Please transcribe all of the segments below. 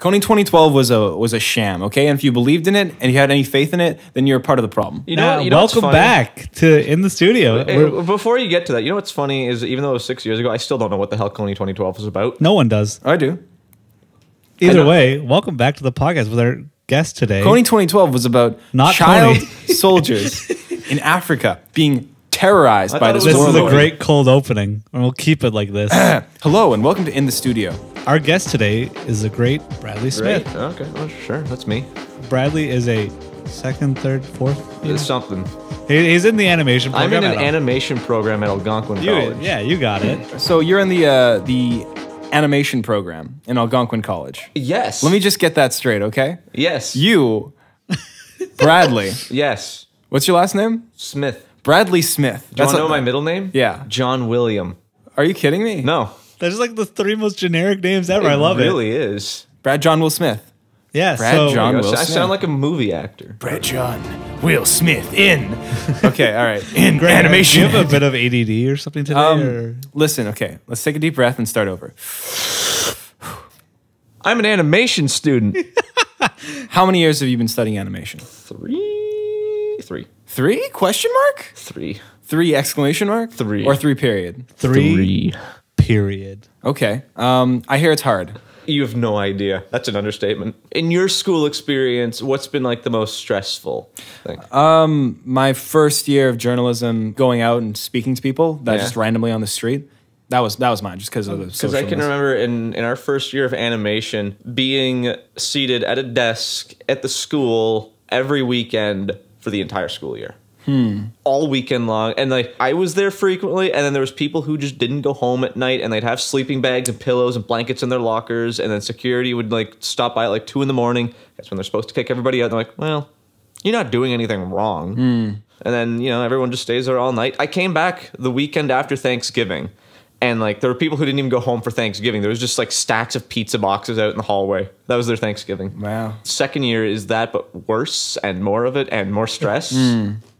Kony 2012 was a sham, okay? And if you believed in it and you had any faith in it, then you're part of the problem. Welcome back to In the Studio. Before you get to that, you know what's funny is even though it was 6 years ago, I still don't know what the hell Kony 2012 was about. No one does. I do. Either way, welcome back to the podcast with our guest today. Kony 2012 was about child soldiers in Africa being terrorized by this warlord. This is a great cold opening, and we'll keep it like this. Hello, and welcome to In the Studio. Our guest today is the great Bradley Smith. Great. Okay, well, sure, that's me. Bradley is a second, third, fourth. It's something. He's in the animation program. I'm in an animation program at Algonquin College. Yeah, you got it. So you're in the animation program in Algonquin College. Yes. Let me just get that straight, okay? Yes. You, Bradley. Yes. What's your last name? Smith. Bradley Smith. Do you want to know my middle name? Yeah. John William. Are you kidding me? No. There's like the three most generic names ever. I love it. It really is. Brad John Will Smith. Yeah. Brad John Will Smith. I sound like a movie actor. Brad John Will Smith in. Okay, all right. In animation. Do you have a bit of ADD or something today? Listen, okay. Let's take a deep breath and start over. I'm an animation student. How many years have you been studying animation? Three. 3? Question mark? 3. 3 exclamation mark? 3. Or 3 period? 3 period. Okay. I hear it's hard. You have no idea. That's an understatement. In your school experience, what's been like the most stressful thing? My first year of journalism, going out and speaking to people that just randomly on the street. That was mine, just because of the social. Because I can remember in our first year of animation, being seated at a desk at the school every weekend for the entire school year. All weekend long. And like I was there frequently, and then there was people who just didn't go home at night, and they'd have sleeping bags and pillows and blankets in their lockers, and then security would like stop by at like 2 in the morning. That's when they're supposed to kick everybody out. And they're like, well, you're not doing anything wrong. And then, you know, everyone just stays there all night. I came back the weekend after Thanksgiving, and like there were people who didn't even go home for Thanksgiving. There was just like stacks of pizza boxes out in the hallway. That was their Thanksgiving. Wow. Second year is that, but worse and more of it and more stress.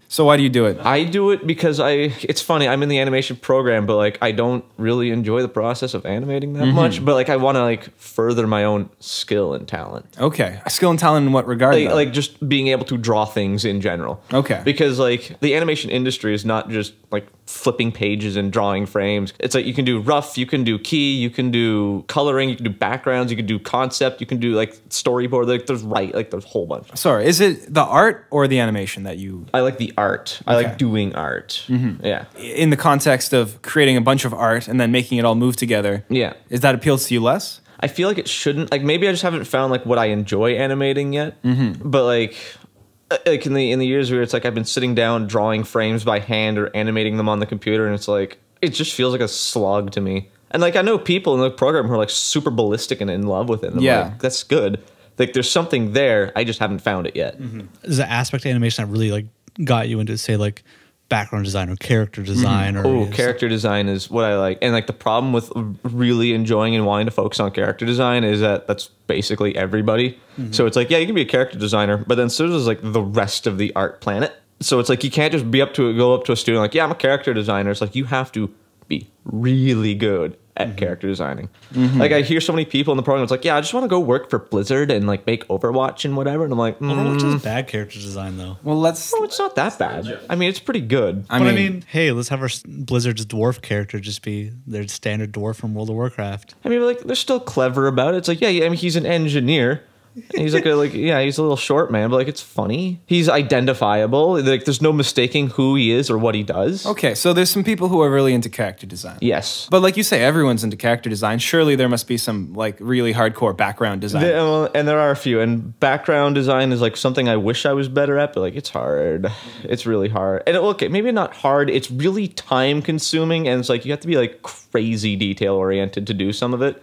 So why do you do it? I do it because it's funny, I'm in the animation program, but like I don't really enjoy the process of animating that much, but like I want to like further my own skill and talent. Okay. Skill and talent in what regard? Like just being able to draw things in general. Okay. Because like the animation industry is not just like flipping pages and drawing frames. It's like you can do rough, you can do key, you can do coloring, you can do backgrounds, you can do concept, you can do like storyboard, like there's a whole bunch. Sorry, is it the art or the animation that you... I like the art. I like doing art. Yeah. In the context of creating a bunch of art and then making it all move together. Yeah. Is that appeals to you less? I feel like it shouldn't. Like maybe I just haven't found like what I enjoy animating yet. But like in the years where it's like I've been sitting down drawing frames by hand or animating them on the computer, and it's like it just feels like a slog to me. And like I know people in the program who are like super ballistic and in love with it. And I'm like, that's good. Like there's something there. I just haven't found it yet. Is the aspect of animation that really like got you into, say, like background design or character design? Or character design is what I like. And like the problem with really enjoying and wanting to focus on character design is that that's basically everybody. So it's like, yeah, you can be a character designer, but then so does like the rest of the art planet. So it's like you can't just go up to a student like, yeah, I'm a character designer. It's like you have to be really good at character designing. Like I hear so many people in the program, it's like, yeah, I just want to go work for Blizzard and like make Overwatch and whatever. And I'm like, Overwatch is bad character design though. Well, it's not that bad. I mean, it's pretty good. I mean, hey, let's have our Blizzard's dwarf character just be their standard dwarf from World of Warcraft. I mean, like they're still clever about it. It's like, yeah, I mean, he's an engineer. And he's like he's a little short man, but like it's funny. He's identifiable. Like there's no mistaking who he is or what he does. Okay, so there's some people who are really into character design. Yes. But like you say, everyone's into character design. Surely there must be some like really hardcore background design. And there are a few. And background design is like something I wish I was better at, but like it's hard. It's really hard. And okay, maybe not hard. It's really time consuming, and it's like you have to be like crazy detail oriented to do some of it.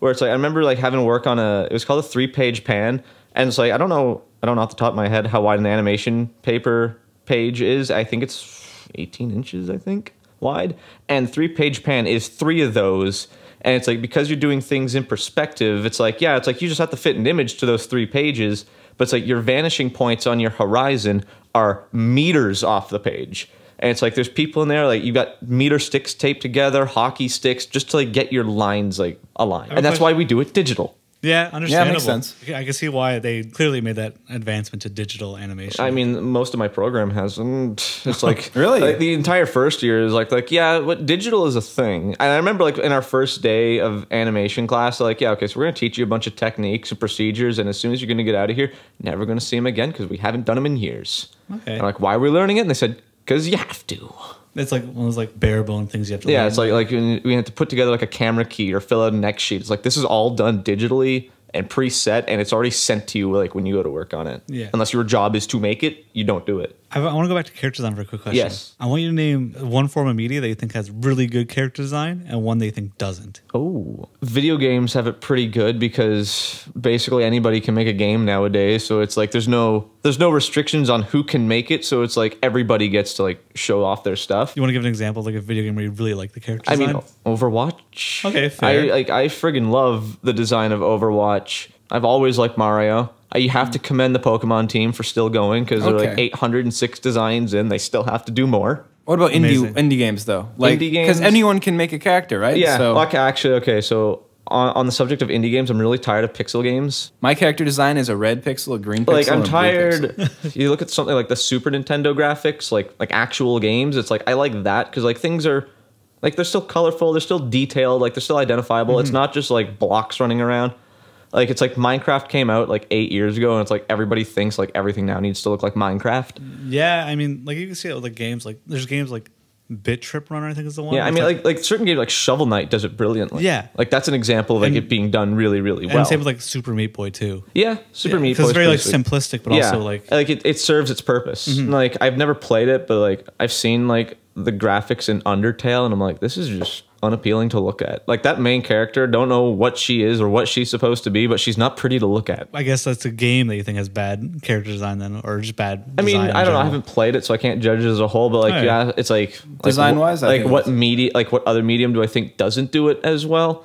Where it's like I remember like having to work on it was called a 3-page pan, and it's like I don't know off the top of my head how wide an animation paper page is. I think it's 18 inches, I think, wide. And 3-page pan is 3 of those. And it's like because you're doing things in perspective, it's like, yeah, it's like you just have to fit an image to those 3 pages, but it's like your vanishing points on your horizon are meters off the page. And it's like there's people in there, like you got meter sticks taped together, hockey sticks, just to like get your lines like aligned. And that's why we do it digital. Yeah, understandable. sense. I can see why they clearly made that advancement to digital animation. I mean, most of my program has, and it's like Really? like, the entire first year is like yeah, what digital is a thing. And I remember like in our first day of animation class, they're like, yeah, okay, so we're gonna teach you a bunch of techniques and procedures, and as soon as you're gonna get out of here, never gonna see them again because we haven't done them in years. Okay. And I'm like, why are we learning it? And they said, because you have to. It's like one of those like bare bone things you have to Yeah, learn. it's like when we have to put together like a camera key or fill out a next sheet. It's like this is all done digitally and preset, and it's already sent to you like when you go to work on it. Yeah. Unless your job is to make it, you don't do it. I want to go back to character design for a quick question. Yes. I want you to name one form of media that you think has really good character design and one that you think doesn't. Oh, video games have it pretty good because basically anybody can make a game nowadays. So it's like there's no restrictions on who can make it. So it's like everybody gets to like show off their stuff. You want to give an example of like a video game where you really like the character I design? mean, Overwatch. Okay, fair. I friggin' love the design of Overwatch. I've always liked Mario. You have to commend the Pokemon team for still going because they're like Okay. 806 designs in. They still have to do more. What about Amazing. indie games though? Like, Indie games? because anyone can make a character, right? Yeah. So Okay. So on the subject of indie games, I'm really tired of pixel games. my character design is a red pixel, a green pixel. Like I'm and a blue pixel. tired. You look at something like the Super Nintendo graphics, like actual games. It's like I like that because like things are like they're still colorful, they're still detailed, like they're still identifiable. It's not just like blocks running around. Like it's like Minecraft came out like 8 years ago, and it's like everybody thinks like everything now needs to look like Minecraft. Yeah, I mean, like you can see it with like games. Like there's games like Bit Trip Runner, I think is the one. Yeah, I It's mean like certain games like Shovel Knight does it brilliantly. Yeah. like that's an example of like And- it being done really really well. and same with like Super Meat Boy too. yeah, Super Meat Because Boy it's very like is pretty sweet. simplistic, but also like it serves its purpose. Like I've never played it, but like I've seen like the graphics in Undertale, and I'm like, this is just unappealing to look at. Like that main character, don't know what she is or what she's supposed to be, but she's not pretty to look at. I guess that's a game that you think has bad character design then, or just bad. I mean, design in I don't know. I general. haven't played it, so I can't judge it as a whole. But like, Alright. yeah, it's like Design-wise, I like think what it's- media, like what other medium do I think doesn't do it as well?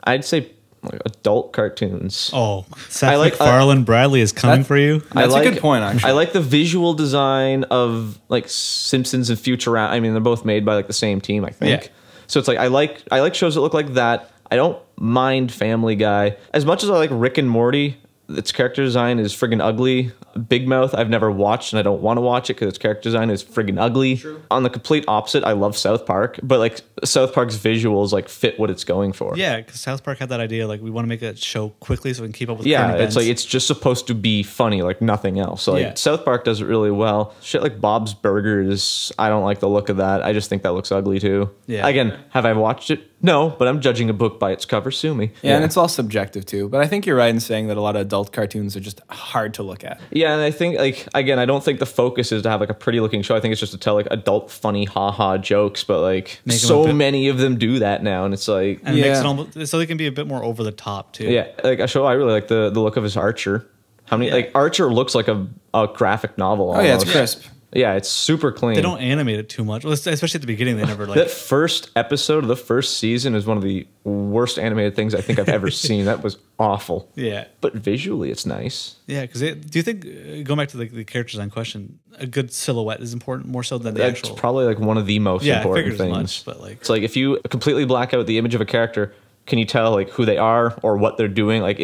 I'd say like adult cartoons. Oh, Seth I like- MacFarlane Bradley is coming That- for you. That's a good point, actually. I like the visual design of like Simpsons and Futurama. I mean, they're both made by like the same team, I think. Yeah. So it's like I like shows that look like that. I don't mind Family Guy as much as I like Rick and Morty. Its character design is friggin' ugly. Big Mouth I've never watched and I don't want to watch it because its character design is friggin' ugly. True. On the complete opposite, I love South Park, but like South Park's visuals like fit what it's going for. Yeah, because South Park had that idea like we want to make a show quickly so we can keep up with Yeah, current it's events. like it's just supposed to be funny, like nothing else. So like Yeah. South Park does it really well. Shit like Bob's Burgers, I don't like the look of that. I just think that looks ugly too. Yeah. Again, have I watched it? No, but I'm judging a book by its cover. Sue me. Yeah, and it's all subjective too. But I think you're right in saying that a lot of adult cartoons are just hard to look at. Yeah, and I think like again, I don't think the focus is to have like a pretty looking show. I think it's just to tell like adult funny haha jokes, but like Make 'em a so bit- many of them do that now, and it's like and it makes it Yeah. almost so they can be a bit more over the top too. yeah, like a show I really like the look of his Archer. How many like Archer looks like a graphic novel. Oh yeah, it's almost. crisp. Yeah, it's super clean. They don't animate it too much, well, especially at the beginning. They never like. That first episode of the first season is one of the worst animated things I think I've ever seen. That was awful. Yeah, But visually, it's nice. yeah. Because do you think going back to the character design question, a good silhouette is important more so than the That's actual? probably like one of the most Yeah, I important figured as things. much, but, like- it's like if you completely black out the image of a character, can you tell like who they are or what they're doing? Like,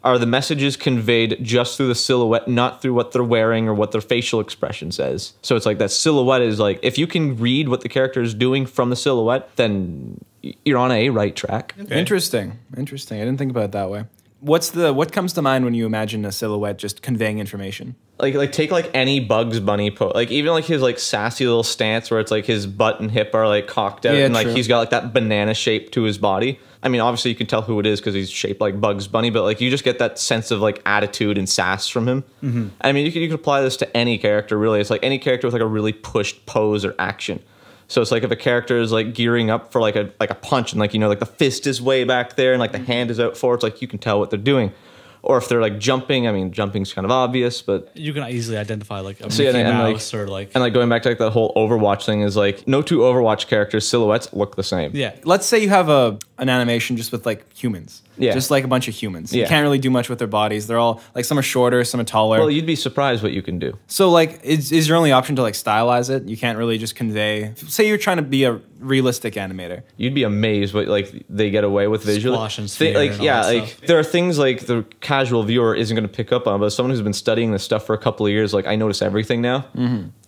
are the messages conveyed just through the silhouette, not through what they're wearing or what their facial expression says? So it's like that silhouette is like if you can read what the character is doing from the silhouette, then you're on a right track. Okay. Interesting. I didn't think about it that way. What comes to mind when you imagine a silhouette just conveying information? Like take like any Bugs Bunny like even like his like sassy little stance where it's like his butt and hip are like cocked out Yeah, and like true. he's got like that banana shape to his body. I mean, obviously you can tell who it is because he's shaped like Bugs Bunny, but like you just get that sense of like attitude and sass from him. Mm-hmm. I mean, you could apply this to any character really. It's like any character with like a really pushed pose or action. So it's like if a character is like gearing up for like a punch and like you know like the fist is way back there and like the hand is out forward, it's like you can tell what they're doing. Or if they're like jumping, I mean, jumping's kind of obvious, but You can easily identify like a So, yeah, Mickey and, like- Mouse or like and like going back to like the whole Overwatch thing is like no two Overwatch characters silhouettes look the same. yeah. Let's say you have an animation just with like humans. Yeah. Just like a bunch of humans. You Yeah. can't really do much with their bodies. They're all like some are shorter, some are taller. Well, you'd be surprised what you can do. So like is your only option to like stylize it? You can't really just convey. Say you're trying to be realistic animator. You'd be amazed what like they get away with visually. Squash and sphere like and all yeah, that like stuff. there are things like the casual viewer isn't going to pick up on, but someone who's been studying this stuff for a couple of years, like I notice everything now.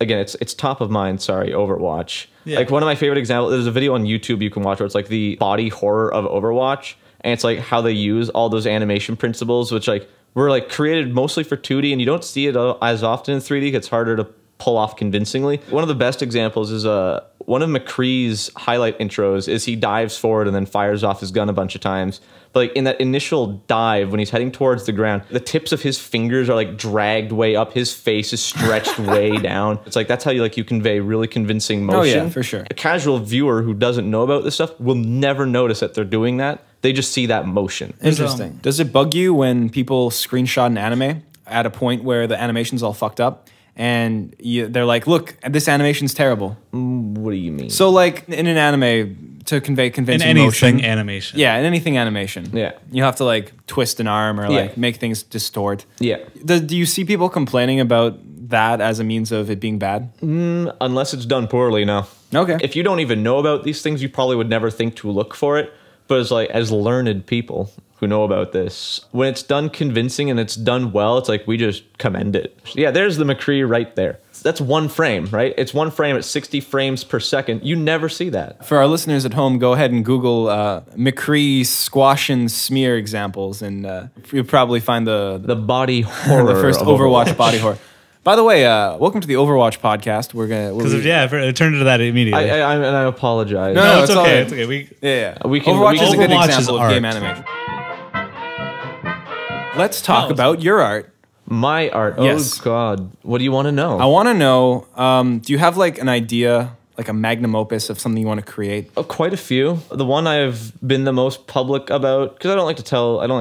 Again, it's top of mind. Sorry, Overwatch. Yeah. Like one of my favorite examples. There's a video on YouTube you can watch where it's like the body horror of Overwatch, and it's like how they use all those animation principles, which like were like created mostly for 2D, and you don't see it as often in 3D. It's harder to pull off convincingly. One of the best examples is one of McCree's highlight intros is he dives forward and then fires off his gun a bunch of times. But like in that initial dive, when he's heading towards the ground, the tips of his fingers are like dragged way up. His face is stretched way down. It's like that's how you convey really convincing motion. Oh yeah, for sure. A casual viewer who doesn't know about this stuff will never notice that they're doing that. They just see that motion. Interesting. Does it bug you when people screenshot an anime at a point where the animation's all fucked up? And they're like, look, this animation's terrible. What do you mean? So, like, in an anime, to convey In convincing anything motion. animation. Yeah, in anything animation. Yeah. You have to, like, twist an arm or, like, Yeah. make things distort. Yeah. Do you see people complaining about that as a means of it being bad? Unless it's done poorly, no. Okay. If you don't even know about these things, you probably would never think to look for it. But it's like, as learned people who know about this, when it's done convincing and it's done well, it's like we just commend it. Yeah, there's the McCree right there. That's one frame, right? It's one frame at 60 frames per second. You never see that. For our listeners at home, go ahead and Google McCree squash and smear examples, and you'll probably find The body horror. the first of Overwatch body horror. By the way, welcome to the Overwatch podcast. Because it turned into that immediately. I apologize. No, no, it's it's all okay. right. It's okay. Yeah. We can- Overwatch we is a good Overwatch is example of game art. animation. Let's talk Oh. about your art. My art. Yes. Oh, God. What do you want to know? I want to know, do you have like an idea, like a magnum opus of something you want to create? Quite a few. The one I've been the most public about, because I don't like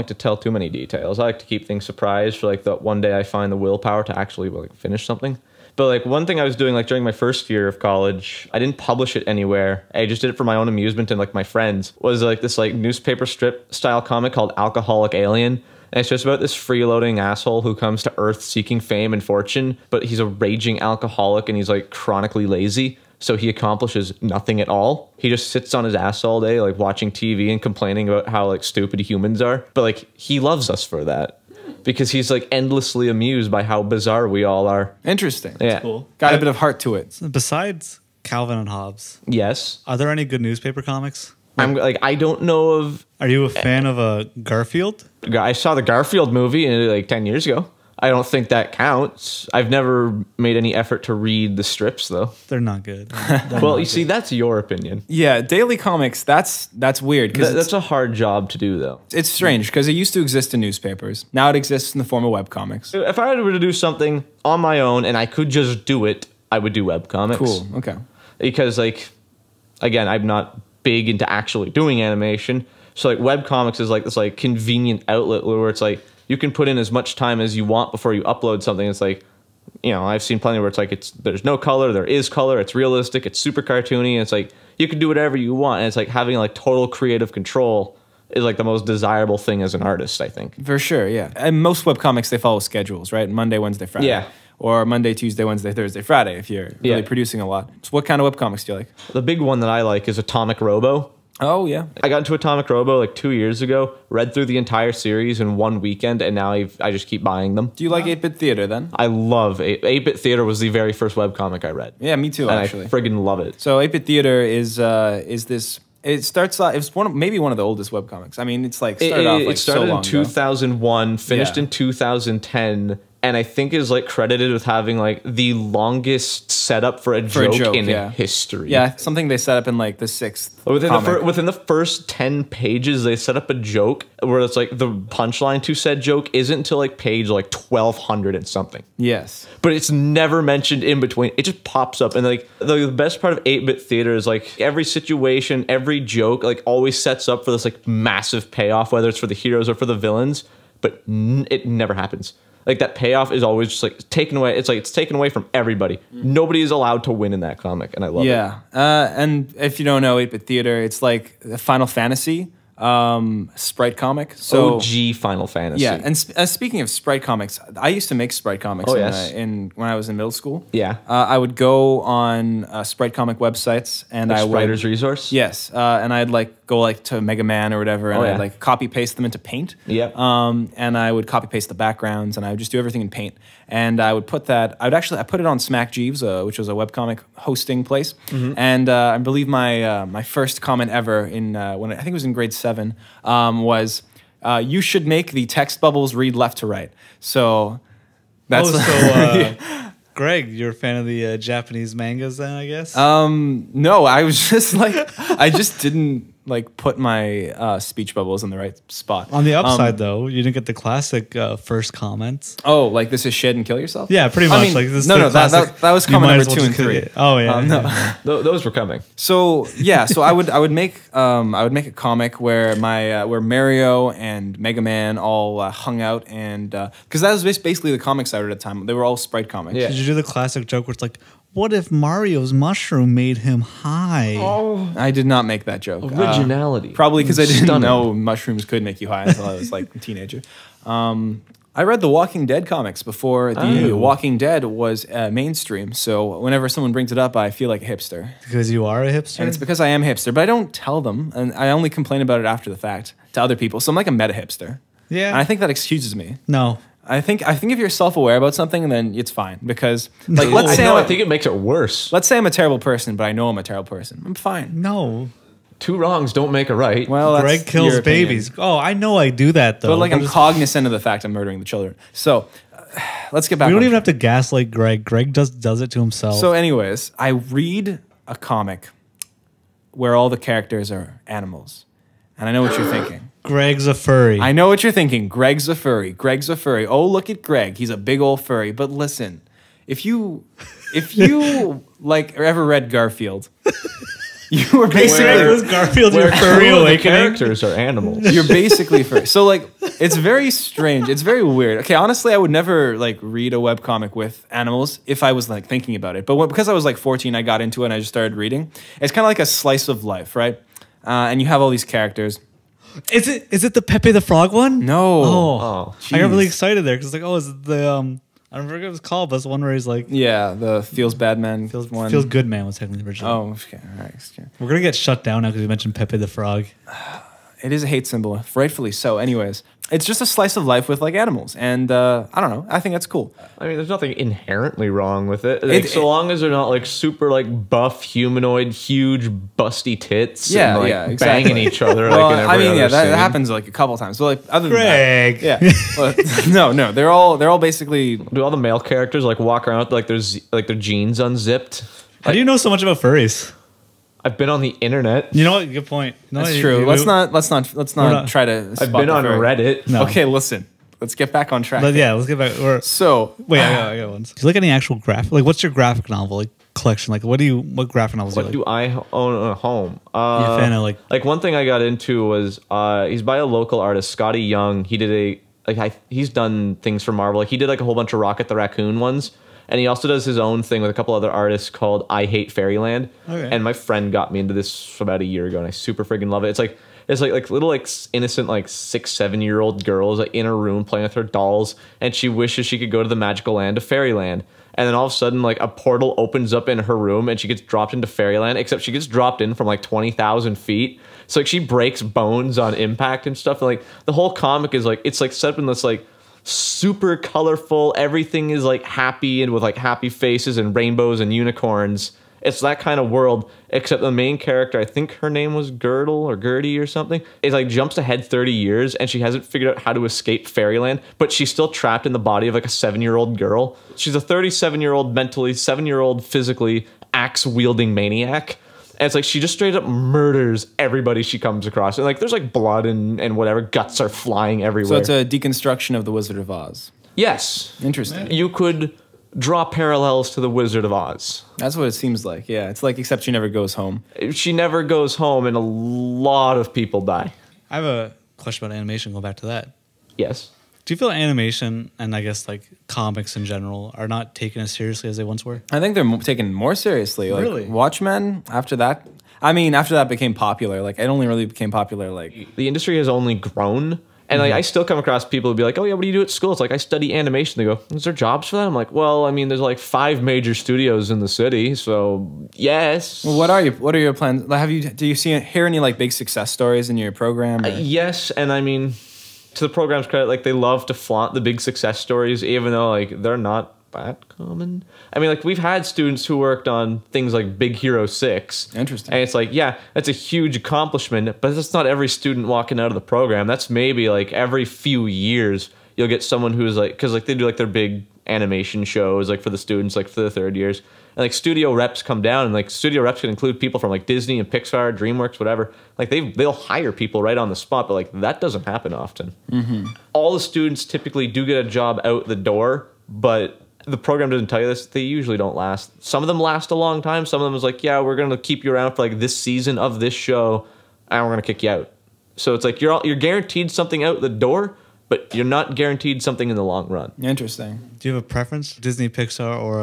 to tell too many details. I like to keep things surprised for like the one day I find the willpower to actually like finish something. But like one thing I was doing like during my first year of college, I didn't publish it anywhere. I just did it for my own amusement and like my friends. Was like this like newspaper strip style comic called Alcoholic Alien. And it's just about this freeloading asshole who comes to Earth seeking fame and fortune, but he's a raging alcoholic and he's like chronically lazy. So he accomplishes nothing at all. He just sits on his ass all day, like watching TV and complaining about how like stupid humans are. But like he loves us for that because he's like endlessly amused by how bizarre we all are. Interesting. Yeah. Cool. Got a bit of heart to it. Besides Calvin and Hobbes, Yes. are there any good newspaper comics? I'm like, I don't know of. Are you a fan of Garfield? I saw the Garfield movie like 10 years ago. I don't think that counts. I've never made any effort to read the strips though. They're not good. Well, you see, that's your opinion. Yeah, daily comics, that's weird because That's a hard job to do though. it's strange because it used to exist in newspapers. Now it exists in the form of webcomics. If I were to do something on my own and I could just do it, I would do webcomics. Cool. Okay. Because like, again, I'm not big into actually doing animation. So like webcomics is like this like convenient outlet where it's like you can put in as much time as you want before you upload something. It's like, you know, I've seen plenty where it's like there's no color, there is color, it's realistic, it's super cartoony, and it's like you can do whatever you want. And it's like having like total creative control is like the most desirable thing as an artist, I think. For sure, yeah. And most webcomics, they follow schedules, right? Monday, Wednesday, Friday. Yeah. Or Monday, Tuesday, Wednesday, Thursday, Friday if you're really Yeah. producing a lot. So what kind of webcomics do you like? The big one that I like is Atomic Robo. Oh, yeah. I got into Atomic Robo like 2 years ago, read through the entire series in one weekend, and now I just keep buying them. Do you like 8-Bit Theater then? I love 8-Bit Theater was the very first webcomic I read. Yeah, me too, And actually. I friggin' love it. So 8-Bit Theater is this... It starts off... It's maybe one of the oldest webcomics. I mean, it's like started off like It started so long in 2001, finished Yeah. in 2010, and I think is like credited with having like the longest setup for a joke in yeah. history. Yeah, something they set up in like the 6th Within the first 10 pages, they set up a joke where it's like the punchline to said joke isn't until like page like 1200 and something. Yes. But it's never mentioned in between. It just pops up. And like the best part of 8-Bit Theater is like every situation, every joke like always sets up for this like massive payoff, whether it's for the heroes or for the villains, but it never happens. Like that payoff is always just like taken away. It's like it's taken away from everybody. Nobody is allowed to win in that comic, and I love it. Yeah. And if you don't know 8-Bit Theater, it's like the Final Fantasy Sprite comic. So OG Final Fantasy. yeah, and speaking of Sprite comics, I used to make Sprite comics Oh, yes. in when I was in middle school. Yeah. I would go on Sprite comic websites and I would Writer's Resource. yes, and I'd like go like to Mega Man or whatever, and Oh, yeah. I'd like copy paste them into Paint. Yep. And I would copy paste the backgrounds, and I would just do everything in Paint. And I would put that. I put it on Smack Jeeves, which was a webcomic hosting place. Mm-hmm. And I believe my first comment ever in when I think it was in grade 7 was, "You should make the text bubbles read left to right." So that's Greg, you're a fan of the Japanese mangas then, I guess? no, I was just like I just didn't like put my speech bubbles in the right spot. On the upside, though, you didn't get the classic first comments. Oh, like this is shit and kill yourself? Yeah, pretty much. I mean, like this. is no, the no, classic, that was you comment might number as well 2 and just 3. kill it. Oh yeah, No. Those were coming. So yeah, so I would make a comic where where Mario and Mega Man all hung out, and because that was basically the comics I read at the time. They were all Sprite comics. Yeah. Did you do the classic joke where it's like, "What if Mario's mushroom made him high?" Oh, I did not make that joke. originality. Probably because I didn't Stunning. know mushrooms could make you high until I was like a teenager. I read the Walking Dead comics before the Oh. Walking Dead was mainstream. So whenever someone brings it up, I feel like a hipster. Because you are a hipster. And it's because I am hipster, but I don't tell them, and I only complain about it after the fact to other people. So I'm like a meta hipster. Yeah. And I think that excuses me. No. I think if you're self-aware about something, then it's fine. Because like let's say I think it makes it worse. let's say I'm a terrible person, but I know I'm a terrible person. I'm fine. No. 2 wrongs don't make a right. Well, that's Greg kills your opinion. babies. Oh, I know I do that though. But like I'm Just- cognizant of the fact I'm murdering the children. So let's get back. we don't on even track. have to gaslight Greg. Greg just does it to himself. So, anyways, I read a comic where all the characters are animals, and I know what you're thinking. Greg's a furry. I know what you're thinking. Greg's a furry. Greg's a furry. Oh, look at Greg. He's a big old furry. But listen, if you like ever read Garfield, you were basically Greg was Garfield, your furry Two of the awakening. characters are animals. you're basically furry. So like it's very strange. It's very weird. Okay, honestly, I would never like read a webcomic with animals if I was like thinking about it. But because I was like 14, I got into it and I just started reading. It's kind of like a slice of life, right? And you have all these characters. Is it the Pepe the Frog one? No. Oh. I got really Jeez. excited there because like, oh, is it the I don't remember what it was called, but it's the one where he's like Yeah, the Feels Bad Man one. feels good man was technically the original. Oh, okay. All right. Okay. We're gonna get shut down now because we mentioned Pepe the Frog. It is a hate symbol, rightfully so. Anyways, it's just a slice of life with like animals, and I don't know. I think that's cool. I mean, there's nothing inherently wrong with it. Like, It- so long as they're not like super like buff humanoid, huge busty tits, Yeah, and, like, yeah, exactly. banging each other. Well, like in every I mean, yeah, other that scene. happens like a couple times. But like other than Greg. that, yeah. Well, no, they're all basically. Do all the male characters like walk around with like their jeans unzipped? How do you know so much about furries? I've been on the internet. You know what? Good point. No, That's you- true. you- Let's not not- try to. I've spot been the on furry. Reddit. No. Okay, listen. Let's get back on track. But yeah, let's get back. So Wait, I got one. Do you like any actual graphic? Like, what's your graphic novel like collection? Like, what graphic novels What do you do I own at home? You a fan of like? One thing I got into was he's by a local artist, Scotty Young. He did he's done things for Marvel. Like he did like a whole bunch of Rocket the Raccoon ones, and he also does his own thing with a couple other artists called I Hate Fairyland. Okay. And my friend got me into this about a year ago, and I super freaking love it. It's like little like innocent like 6-7-year-old girls like in her room playing with her dolls, and she wishes she could go to the magical land of Fairyland. And then all of a sudden, like a portal opens up in her room, and she gets dropped into Fairyland. Except she gets dropped in from like 20,000 feet. So like she breaks bones on impact and stuff. And like the whole comic is like it's like set up in this like super colorful. Everything is like happy and with like happy faces and rainbows and unicorns. It's that kind of world, except the main character, I think her name was Girdle or Gertie or something, is like jumps ahead 30 years and she hasn't figured out how to escape Fairyland, but she's still trapped in the body of like a 7-year-old girl. She's a 37-year-old mentally, 7-year-old physically, axe-wielding maniac. And it's like she just straight up murders everybody she comes across. And like there's like blood and whatever, guts are flying everywhere. So it's a deconstruction of the Wizard of Oz. Yes. Interesting. You could draw parallels to the Wizard of Oz. That's what it seems like. Yeah, it's like except she never goes home. She never goes home and a lot of people die. I have a question about animation. Go back to that. Yes. Do you feel animation and I guess like comics in general are not taken as seriously as they once were? I think they're taken more seriously. Like Really? Watchmen. After that, I mean, after that became popular. Like, it only really became popular. Like, The industry has only grown. And like I still come across people who be like, "Oh yeah, what do you do at school?" It's like I study animation. They go, "Is there jobs for that?" I'm like, "Well, I mean, there's like 5 major studios in the city, so yes." well, what are your plans? Like, do you hear any like big success stories in your program? or- Yes, and I mean, to the program's credit, like they love to flaunt the big success stories, even though like they're not that common. I mean, like we've had students who worked on things like Big Hero 6. Interesting. And it's like, yeah, that's a huge accomplishment, but that's not every student walking out of the program. That's maybe like every few years you'll get someone who's like, because like they do like their big animation shows like for the students, like for the 3rd years. And like studio reps come down, and like studio reps can include people from like Disney and Pixar, DreamWorks, whatever. Like they'll hire people right on the spot, but like that doesn't happen often. All the students typically do get a job out the door, but the program doesn't tell you this. They usually don't last. Some of them last a long time. Some of them is like, yeah, we're gonna keep you around for like this season of this show, and we're gonna kick you out. So it's like you're guaranteed something out the door, but you're not guaranteed something in the long run. Interesting. Do you have a preference? Disney, Pixar, or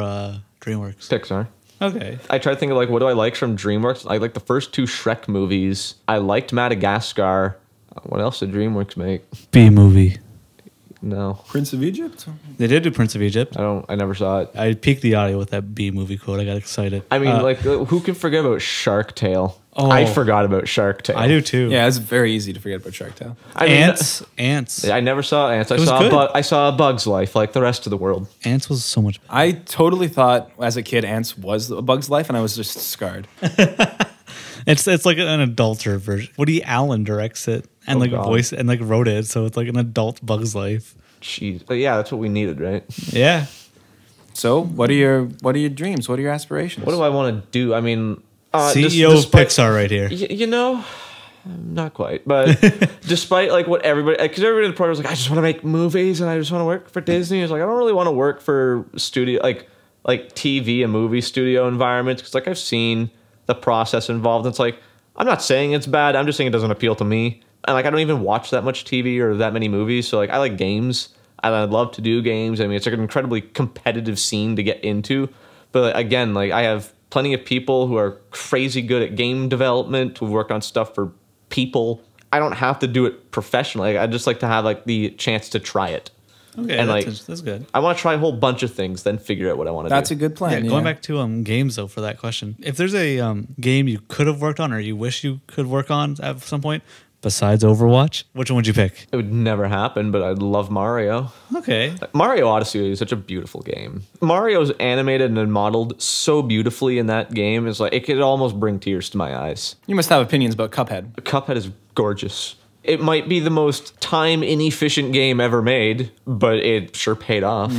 DreamWorks? Pixar. Okay. I try to think of like what do I like from DreamWorks. I like the first 2 Shrek movies. I liked Madagascar. What else did DreamWorks make? B movie. No, Prince of Egypt. They did do Prince of Egypt. I never saw it. I peaked the audio with that B movie quote. I got excited. I mean, like who can forget about Shark Tale? Oh. I forgot about Shark Tale. I do too. Yeah, it's very easy to forget about Shark Tale. I mean, Ants. I never saw Ants. was good. I saw A Bug's Life, like the rest of the world. Ants was so much. I totally thought as a kid Ants was A Bug's Life, and I was just scarred. It's like an adulter version. Woody Allen directs it and Oh, like God. voice and like wrote it, so it's like an adult Bug's Life. Jeez, but yeah, that's what we needed, right? Yeah. So, what are your dreams? What are your aspirations? What do I want to do? I mean, CEO of Pixar right here. You know, not quite, but despite like what everybody, because everybody in the program was like, I just want to make movies and I just want to work for Disney. It's like I don't really want to work for studio like TV and movie studio environments because like I've seen the process involved. It's like I'm not saying it's bad. I'm just saying it doesn't appeal to me. And like I don't even watch that much TV or that many movies. So like I like games. And I'd love to do games. I mean, it's like an incredibly competitive scene to get into. But again, like I have plenty of people who are crazy good at game development, who've worked on stuff for people. I don't have to do it professionally. I just like to have like the chance to try it. Okay, And, that's good. I want to try a whole bunch of things, then figure out what I want to do. That's a good plan. Yeah, going back to games though for that question. If there's a game you could have worked on or you wish you could work on at some point besides Overwatch, which one would you pick? It would never happen, but I'd love Mario. Okay. Mario Odyssey is such a beautiful game. Mario's animated and modeled so beautifully in that game. It's like it could almost bring tears to my eyes. You must have opinions about Cuphead. Cuphead is gorgeous. It might be the most time inefficient game ever made, but it sure paid off.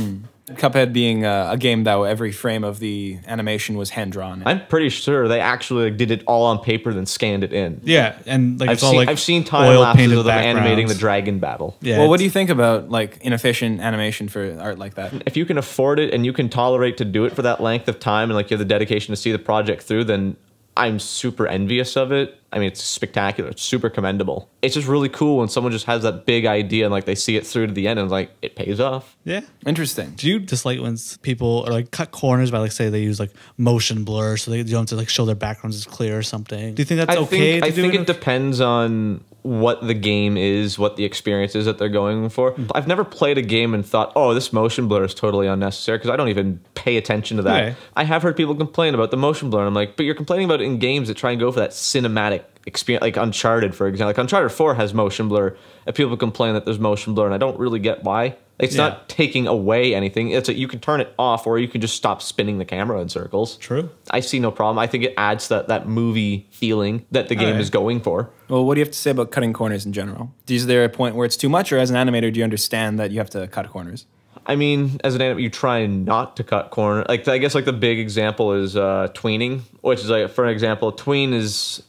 Cuphead being a game that every frame of the animation was hand drawn. I'm pretty sure they actually did it all on paper, then scanned it in. Yeah, and like I've it's all seen, like I've seen time oil lapses painted of them animating the backgrounds. dragon battle. Yeah. Well, what do it's- you think about like inefficient animation for art like that? If you can afford it and you can tolerate to do it for that length of time and like you have the dedication to see the project through, then I'm super envious of it. I mean, it's spectacular. It's super commendable. It's just really cool when someone just has that big idea and like they see it through to the end and like it pays off. Yeah. Interesting. Do you dislike when people are like cut corners by like say they use like motion blur so they don't have to like show their backgrounds as clear or something? Do you think that's okay? I to do think it? it depends on what the game is, what the experience is that they're going for. I've never played a game and thought, oh, this motion blur is totally unnecessary because I don't even pay attention to that. Okay. I have heard people complain about the motion blur and I'm like, but you're complaining about it in games that try and go for that cinematic experience, like Uncharted, for example. Like Uncharted 4 has motion blur and people complain that there's motion blur and I don't really get why. It's Yeah. not taking away anything. It's you can turn it off or you can just stop spinning the camera in circles. True. I see no problem. I think it adds that movie feeling that the game Alright. is going for. Well, what do you have to say about cutting corners in general? Is there a point where it's too much, or as an animator, do you understand that you have to cut corners? I mean, as an animator, you try not to cut corner. Like I guess like the big example is tweening, which is like for an example, tween is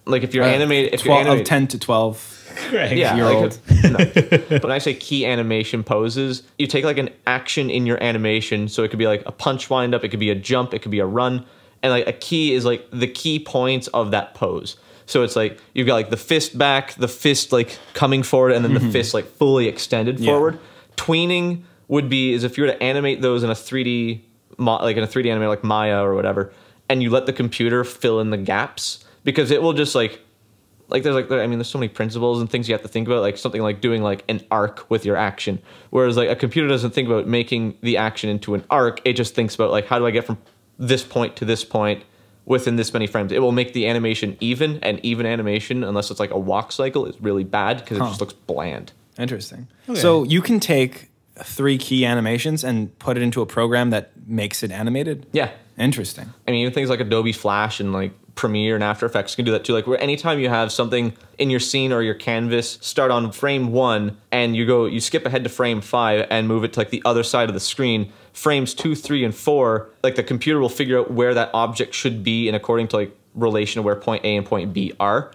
like if you're animated, if you're 12 animated, of 10 to 12. yeah, year like old. no. When I say key animation poses, you take like an action in your animation. So it could be like a punch wind up, it could be a jump, it could be a run, and like a key is like the key points of that pose. So it's like you've got like the fist back, the fist like coming forward, and then the fist like fully extended Yeah. forward. Tweening would be is if you were to animate those in a 3D like in a 3D animator like Maya or whatever, and you let the computer fill in the gaps. because it will just there's so many principles and things you have to think about, like something like doing like an arc with your action, whereas like a computer doesn't think about making the action into an arc. It just thinks about like, how do I get from this point to this point within this many frames. It will make the animation even, and even animation, unless it's like a walk cycle, is really bad because it just looks bland. Interesting. Okay. So you can take 3 key animations and put it into a program that makes it animated? Yeah. Interesting. I mean, even things like Adobe Flash and like Premiere and After Effects can do that too. Like, where anytime you have something in your scene or your canvas start on frame 1 and you skip ahead to frame 5 and move it to like the other side of the screen, frames 2, 3, and 4, like the computer will figure out where that object should be and according to like relation to where point A and point B are.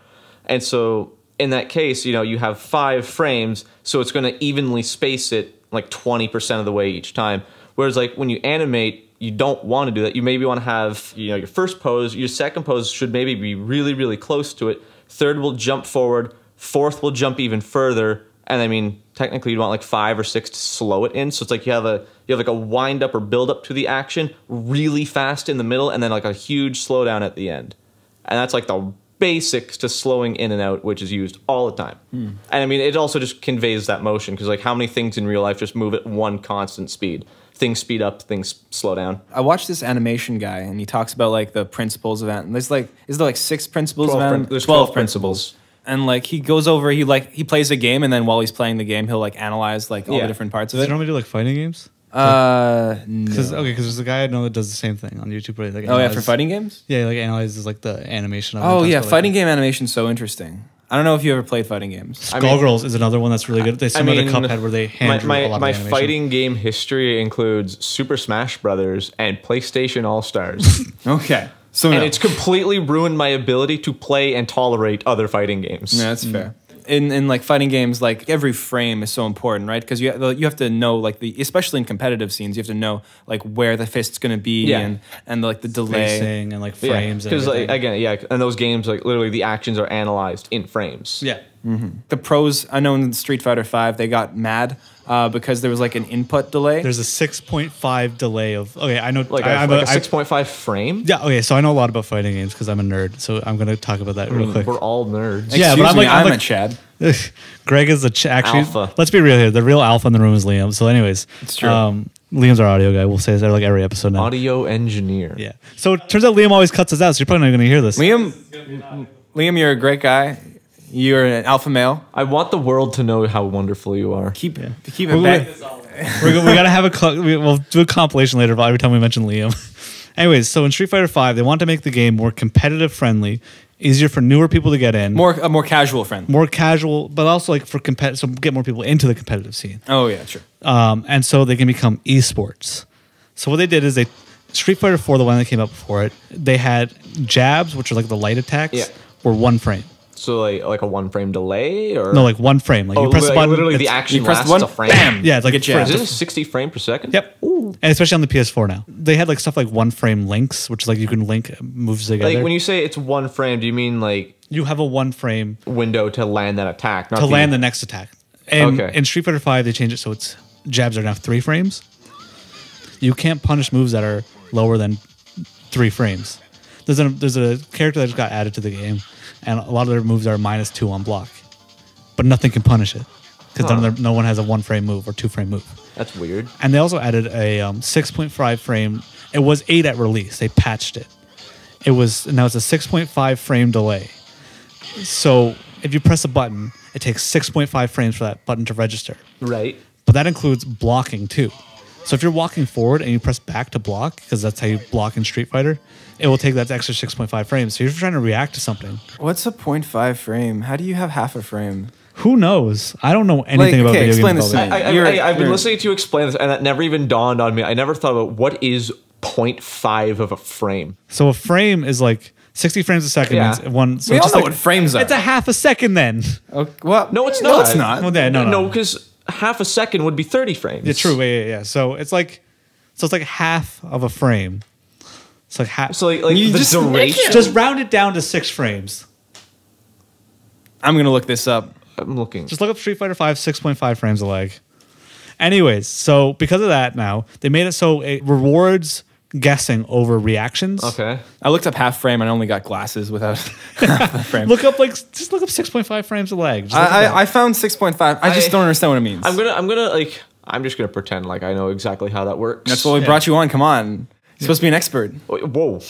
And so in that case, you have 5 frames, so it's going to evenly space it like 20% of the way each time. Whereas like when you animate, you don't want to do that. You maybe want to have, your first pose, your second pose should maybe be really, really close to it. Third will jump forward. Fourth will jump even further. And I mean, technically you'd want like 5 or 6 to slow it in. So it's like you have like a wind up or build up to the action really fast in the middle and then like a huge slowdown at the end. And that's like the basics to slowing in and out, which is used all the time. And I mean, it also just conveys that motion, because like how many things in real life just move at one constant speed? Things speed up, things slow down. I watched this animation guy, and he talks about like the principles of animation. Is there like 6 principles of animation? There's 12 principles. And like he goes over, he plays a game, and then while he's playing the game, he'll like analyze like all the different parts of Does it. it normally do like fighting games? No. Because there's a guy I know that does the same thing on YouTube. Where he, like, Oh yeah, for fighting games. Yeah, he, like analyzes like the animation of it. Oh and yeah, talks about, fighting game animation's so interesting. I don't know if you ever played fighting games. Skullgirls is another one that's really good. They similar to Cuphead, where they hand drew a lot of my animation. fighting game history includes Super Smash Brothers and PlayStation All Stars. Okay, so And no. it's completely ruined my ability to play and tolerate other fighting games. Yeah, that's fair. In like fighting games, like every frame is so important, right? Because you have to know like especially in competitive scenes, you have to know like where the fist's going to be and like the delay. Spacing and like frames. Because and like, again, in those games, like literally the actions are analyzed in frames. yeah. The pros, I know in Street Fighter V, they got mad because there was like an input delay. There's a 6.5 delay of. Okay, I know. Like a 6.5 frame? Yeah. Okay, so I know a lot about fighting games because I'm a nerd. So I'm gonna talk about that real quick. We're all nerds. Yeah, Excuse but I'm me, like- I'm I'm like- a Chad. Greg is actually Alpha. Let's be real here. The real alpha in the room is Liam. So, anyways, It's true. Liam's our audio guy. We'll say that like every episode now. Audio engineer. Yeah. So it turns out Liam always cuts us out. So you're probably not going to hear this. Liam, you're a great guy. You're an alpha male. I want the world to know how wonderful you are. Keep it We're back. we gotta have we'll do a compilation later. But every time we mention Liam. Anyways, so in Street Fighter V, they want to make the game more competitive friendly, easier for newer people to get in, More casual friend. more casual, but also like for so get more people into the competitive scene. Oh yeah, sure. And so they can become esports. So what they did is Street Fighter 4, the one that came out before it, they had jabs, which are like the light attacks, were 1 frame. So like a 1 frame delay, or No, like 1 frame. Like you press the button, literally the it's- action you press lasts one, a frame. bam. Yeah, it's like Get jabbed. Is it 60 frame per second? Yep. And especially on the PS4 now. They had like stuff like 1 frame links, which is like you can link moves together. Like when you say it's 1 frame, do you mean like you have a 1 frame window to land that attack, not to land the next attack. And Okay. in Street Fighter 5, they changed it so it's jabs are now 3 frames. You can't punish moves that are lower than 3 frames. There's a character that just got added to the game, and a lot of their moves are -2 on block, but nothing can punish it because no one has a 1 frame move or 2 frame move. That's weird. And they also added a 6.5 frame. It was 8 at release. They patched it. Now it's a 6.5 frame delay. So if you press a button, it takes 6.5 frames for that button to register. Right. But that includes blocking too. So if you're walking forward and you press back to block, because that's how you block in Street Fighter, it will take that extra 6.5 frames. So if you're trying to react to something, What's a 0.5 frame? How do you have half a frame? who knows? I don't know anything about video explain game this to me. development. I've been listening to you explain this, and that never even dawned on me. I never thought about what is 0.5 of a frame. So a frame is like 60 frames a second. Yeah. Means one. So We it's all just know like, what frames are. It's a half a second then. Okay, well, No, it's No, not. it's not. Well, yeah, no. No, because half a second would be 30 frames. Yeah, true. Yeah. So it's like half of a frame. It's like half. So like You the just duration. make it. just round it down to 6 frames. I'm gonna look this up. I'm looking. Just look up Street Fighter 5, 6.5 frames a leg. Anyways, so because of that now, they made it so it rewards guessing over reactions. Okay. I looked up half frame and I only got glasses without half the frame. Look up just look up 6.5 frames a lag. Just look at that. I found 6.5. I just don't understand what it means. I'm just gonna pretend like I know exactly how that works. That's what we brought you on. Come on. You're supposed to be an expert. Whoa.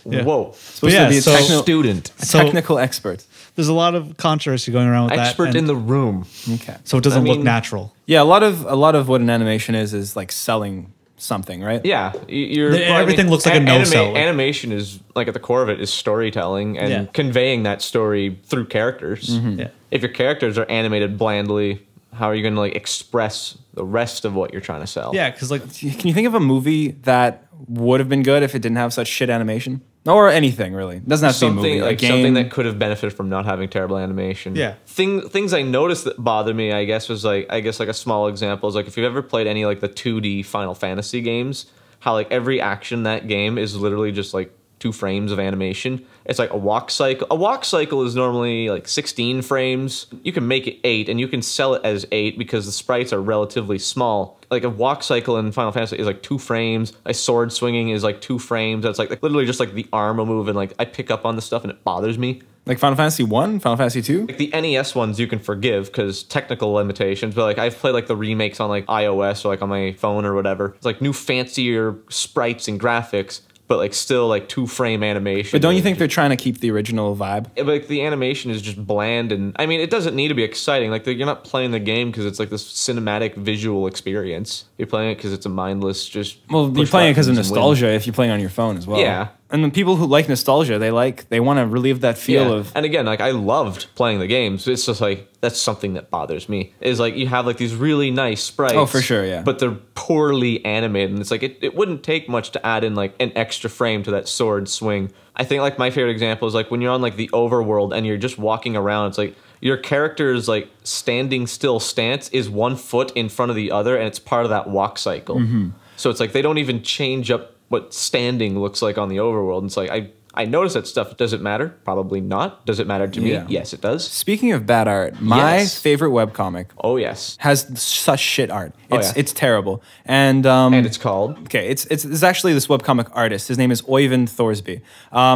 Yeah. Whoa. Supposed to be a Student. technical expert. There's a lot of controversy going around with Expert that. in the room. Okay. So it doesn't I look mean- natural. Yeah, a lot of what an animation is like selling something, right? Yeah, Everything looks like a no-sell. Animation is like at the core of it is storytelling and Yeah. conveying that story through characters. Yeah. If your characters are animated blandly, how are you going to like express the rest of what you're trying to sell? Yeah, because like Can you think of a movie that would have been good if it didn't have such shit animation? Or anything really. It doesn't have to be a movie. Something A game. something that could have benefited from not having terrible animation. Yeah. Things I noticed that bother me, I guess, was like a small example is like if you've ever played any like the 2D Final Fantasy games, how like every action in that game is literally just like 2 frames of animation. It's like a walk cycle. A walk cycle is normally like 16 frames. You can make it 8 and you can sell it as 8 because the sprites are relatively small. Like a walk cycle in Final Fantasy is like 2 frames. A sword swinging is like 2 frames. That's like literally just like the arm will move and like I pick up on the stuff and it bothers me. Like Final Fantasy 1, Final Fantasy 2? Like the NES ones you can forgive because technical limitations, but like I've played like the remakes on like iOS or like on my phone or whatever. It's like new fancier sprites and graphics, but like still like 2 frame animation. But don't you think they're trying to keep the original vibe? But like the animation is just bland, and I mean it doesn't need to be exciting. Like you're not playing the game because it's like this cinematic visual experience. You're playing it because it's a mindless just. Well, you're push playing it because of buttons and win. nostalgia if you're playing on your phone as well. Yeah. And the people who like nostalgia, they want to relive that feel of. And again, like I loved playing the games. It's just like that's something that bothers me. Is like you have like these really nice sprites. Oh, for sure, yeah. But they're poorly animated, and it's like it wouldn't take much to add in like an extra frame to that sword swing. I think like my favorite example is like when you're on like the overworld and you're just walking around. It's like your character's like standing still stance is 1 foot in front of the other, and it's part of that walk cycle. Mm-hmm. So it's like they don't even change up what standing looks like on the overworld. And it's like I notice that stuff. Does it matter? Probably not. Does it matter to me? Yeah. Yes, it does. Speaking of bad art, my Yes. favorite webcomic Oh yes. has such shit art. Oh, It's yeah. it's terrible. And And it's called okay, it's actually this webcomic artist. His name is Oyvind Thorsby.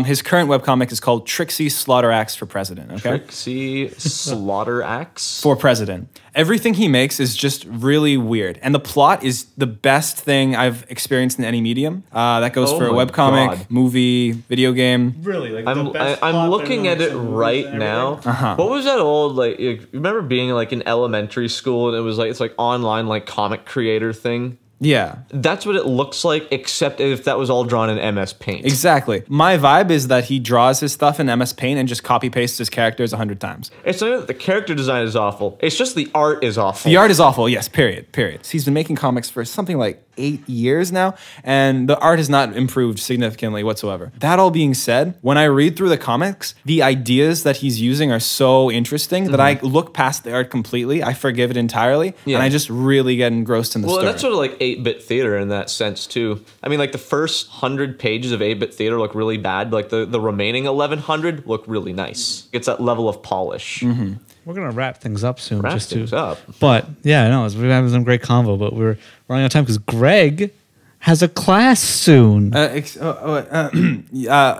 His current webcomic is called Trixie Slaughter Axe for President. Okay, Trixie Slaughter Axe. for president. Everything he makes is just really weird, and the plot is the best thing I've experienced in any medium. That goes Oh for a my webcomic, God. movie, video game. really, like I'm looking at it right now. What was that old like? You remember being like in elementary school and it was like it's like online like comic creator thing. Yeah, That's what it looks like, except if that was all drawn in MS Paint. exactly. My vibe is that he draws his stuff in MS Paint and just copy pastes his characters 100 times. It's not that the character design is awful. It's just the art is awful. The art is awful. Yes, period. He's been making comics for something like 8 years now, and the art has not improved significantly whatsoever. That all being said, when I read through the comics, the ideas that he's using are so interesting that I look past the art completely. I forgive it entirely, Yeah. and I just really get engrossed in the Well, story. that's sort of like 8-bit theater in that sense too. I mean, like the first 100 pages of 8-bit theater look really bad, but like the remaining 1100 look really nice. It's that level of polish. We're gonna wrap things up soon. Wrap just things to, up. But yeah, I know we're having some great convo, but we're running out of time because Greg has a class soon.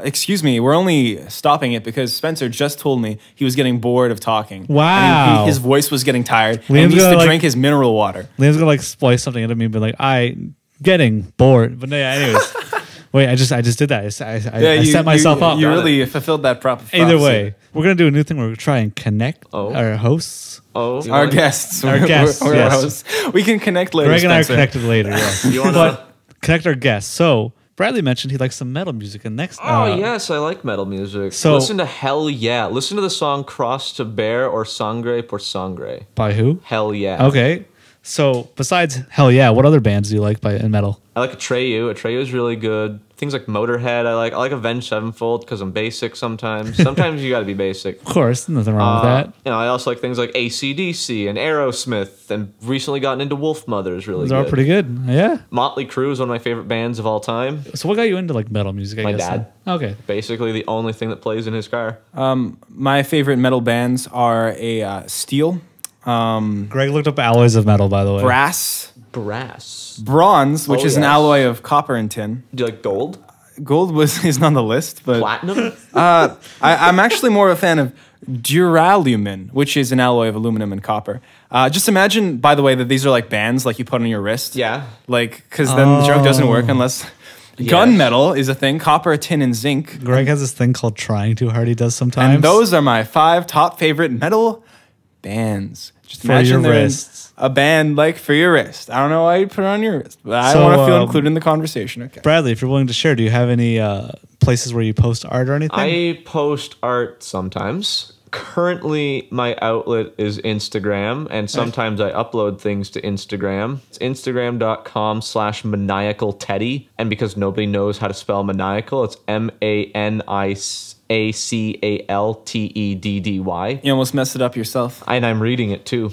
Excuse me, we're only stopping it because Spencer just told me he was getting bored of talking. Wow. And his voice was getting tired. And he Liam's needs to gonna, like- drink his mineral water. Liam's gonna like splice something into me, but like I getting bored. But no, yeah. Anyways, wait, I just did that. I set myself up. You really fulfilled that prophecy. Either way, we're gonna do a new thing where we try and connect our hosts. Oh, Our guests. Our guests, We're yes. hosts. We can connect later. Greg and I are Spencer. connected later. Yeah. You wanna- But connect our guests. So Bradley mentioned he likes some metal music, and next. Oh yes, I like metal music. so- Listen to Hell Yeah. Listen to the song Cross to Bear or Sangre por Sangre. By who? Hell Yeah. Okay. So besides Hell Yeah, what other bands do you like in metal? I like Atreyu. Atreyu is really good. Things like Motorhead. I like Avenged Sevenfold because I'm basic sometimes. Sometimes you got to be basic. Of course, nothing wrong with that. You know, I also like things like AC/DC and Aerosmith, and recently gotten into Wolf Mother's really Those good. are pretty good. Yeah. Motley Crue is one of my favorite bands of all time. So what got you into like metal music? I My guess, dad. then? Okay. Basically, the only thing that plays in his car. My favorite metal bands are Steel, Greg looked up alloys of metal, by the way. Brass, Brass. Bronze, which Oh, is an yes. alloy of copper and tin. Do you like gold? Gold isn't on the list, but Platinum? I'm actually more a fan of duralumin, which is an alloy of aluminum and copper. Just imagine, by the way, that these are like bands like you put on your wrist. Yeah. Like, because then the joke doesn't work unless gunmetal is a thing. Copper, tin, and zinc. Greg has this thing called trying too hard. He does sometimes. And those are my 5 top favorite metal bands. Just For imagine your they're in wrists. a band like for your wrist. I don't know why you put it on your wrist, but I So, want to feel included in the conversation. Okay. Bradley, if you're willing to share, do you have any places where you post art or anything? I post art sometimes. Currently, my outlet is Instagram, and sometimes I upload things to Instagram. It's instagram.com/maniacalteddy, and because nobody knows how to spell maniacal, it's MANIACALTEDDY. You almost messed it up yourself. And I'm reading it too.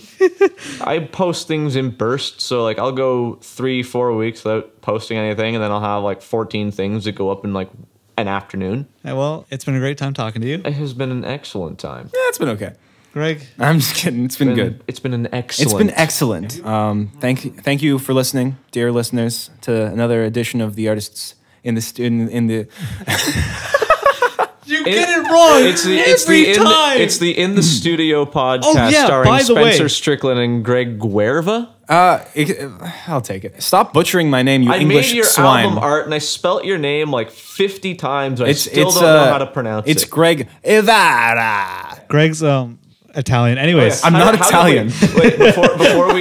I post things in bursts, so like I'll go 3-4 weeks without posting anything, and then I'll have like 14 things that go up in like an afternoon. Well, it's been a great time talking to you. It has been an excellent time. Yeah, it's been okay. Greg, I'm just kidding. It's been good. It's been an excellent. It's been excellent. Thank you for listening, dear listeners, to another edition of the Artists in the you get it wrong It's the in the studio podcast Oh, yeah, starring by the way. Spencer Strickland and Greg Guerva. I'll take it. Stop butchering my name, you I English made your swine. album art and I spelt your name like 50 times. I still it's don't know how to pronounce It's it. Greg Ivara. Greg's Italian. Anyways, I'm not Italian. Wait,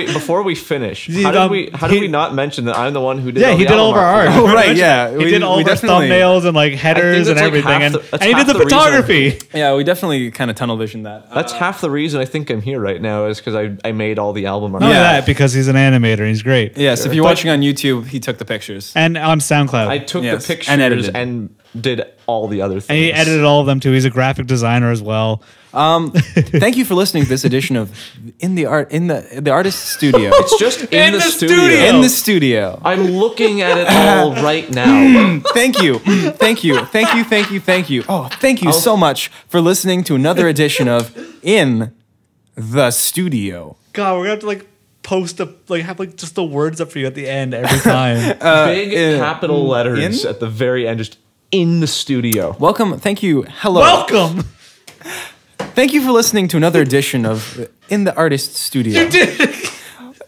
before we finish, how did we not mention that I'm the one who did? yeah, all he the did all of album our art. for you? Oh, right, yeah. He We- did all we of our definitely- thumbnails and like headers and that's like everything, half and the- that's he did half the the reason- photography. Yeah, we definitely kind of tunnel visioned that. That's half the reason I think I'm here right now is because I made all the album art. Not only Yeah. that, because he's an animator. He's great. Yes, if you're watching on YouTube, he took the pictures. And on SoundCloud. I took Yes, the and pictures edited. and did all the other things. and he edited all of them too. He's a graphic designer as well. Thank you for listening to this edition of the Artist Studio. It's just in the studio. In the studio. I'm looking at it all right now. Thank you. Thank you. Thank you. Thank you. Thank you. Oh, thank you so much for listening to another edition of In the Studio. God, we're gonna have to like post have just the words up for you at the end every time. Big capital letters at the very end, just in the studio. Welcome. Thank you. Hello. Welcome. Thank you for listening to another edition of In the Artist Studio. You did.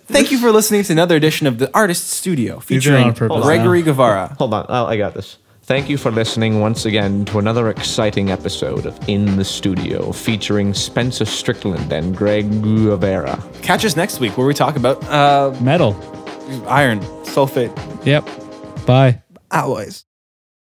Thank you for listening to another edition of The Artist Studio did it featuring on purpose Gregory Guevara. Hold on, I got this. Thank you for listening once again to another exciting episode of In the Studio featuring Spencer Strickland and Greg Guevara. Catch us next week where we talk about Metal. iron, sulfate, Yep. Bye. alloys.